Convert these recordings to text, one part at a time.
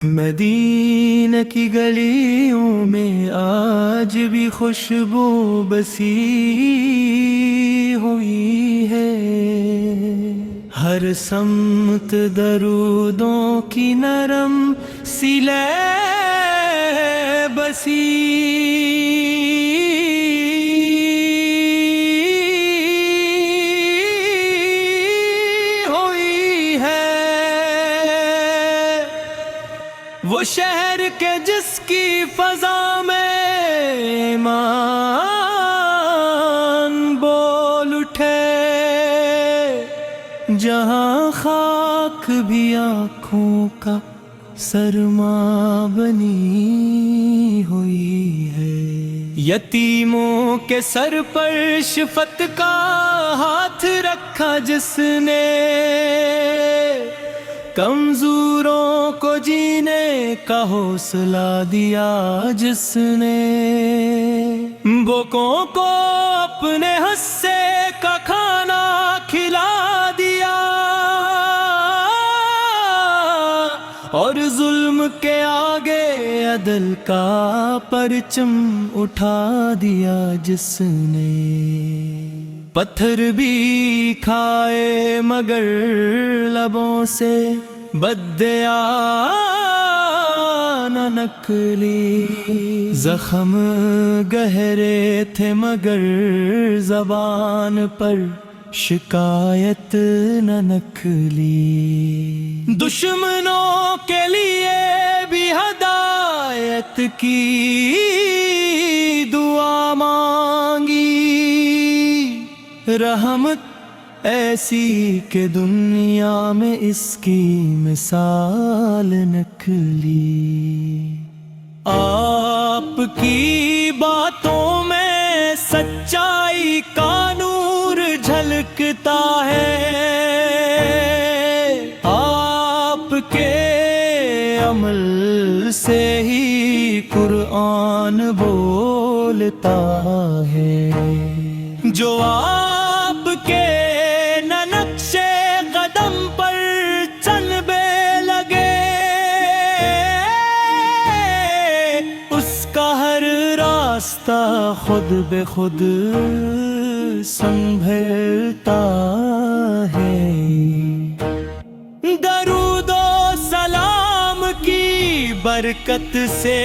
مدینہ کی گلیوں میں آج بھی خوشبو بسی ہوئی ہے، ہر سمت درودوں کی نرم سی لے بسی وہ شہر کے جس کی فضا میں ایمان بول اٹھے، جہاں خاک بھی آنکھوں کا سرما بنی ہوئی ہے، یتیموں کے سر پر شفقت کا ہاتھ رکھا جس نے، کمزوروں کو جینے کا حوصلہ دیا جس نے، بھوکوں کو اپنے حصے کا کھانا کھلا دیا، اور ظلم کے آگے عدل کا پرچم اٹھا دیا جس نے، پتھر بھی کھائے مگر لبوں سے بدیا نہ نکلی، زخم گہرے تھے مگر زبان پر شکایت نہ نکلی، دشمنوں کے لیے بھی ہدایت کی دعا مانگی، رحمت ایسی کہ دنیا میں اس کی مثال نکلی، آپ کی باتوں میں سچائی کا نور جھلکتا ہے، آپ کے عمل سے ہی قرآن بولتا ہے، جو آپ کے نقش قدم پر چلنے لگے، اس کا ہر راستہ خود بے خود سنبھلتا ہے، درود و سلام کی برکت سے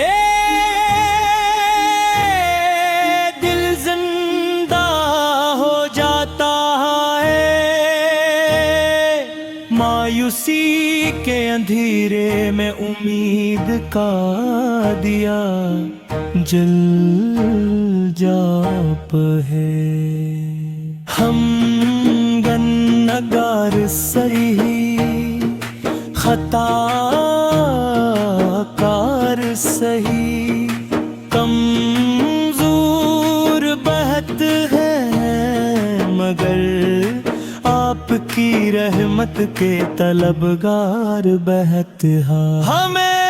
مایوسی کے اندھیرے میں امید کا دیا جل جاپ ہے، ہم گنہگار سہی خطا کار سہی، کمزور بہت ہے مگر آپ کی رحمت کے طلبگار بہت ہاں، ہمیں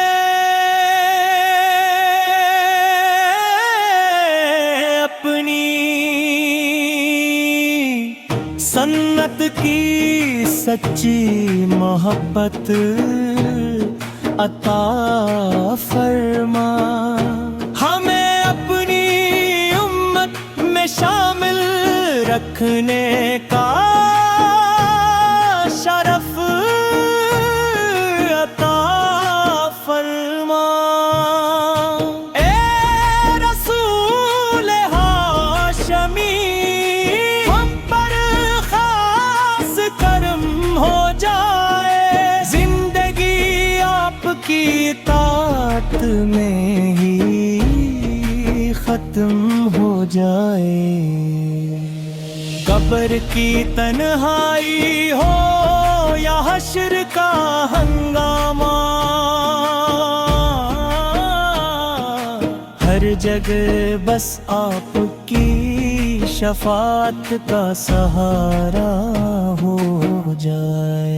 اپنی سنت کی سچی محبت عطا فرما، ہمیں اپنی امت میں شامل رکھنے کا شرف عطا فرما، اے رسول ہاشمی ہم پر خاص کرم ہو جائے، زندگی آپ کی اطاعت میں ہی ختم ہو جائے، قبر کی تنہائی ہو یا حشر کا ہنگامہ، ہر جگہ بس آپ کی شفاعت کا سہارا ہو جائے۔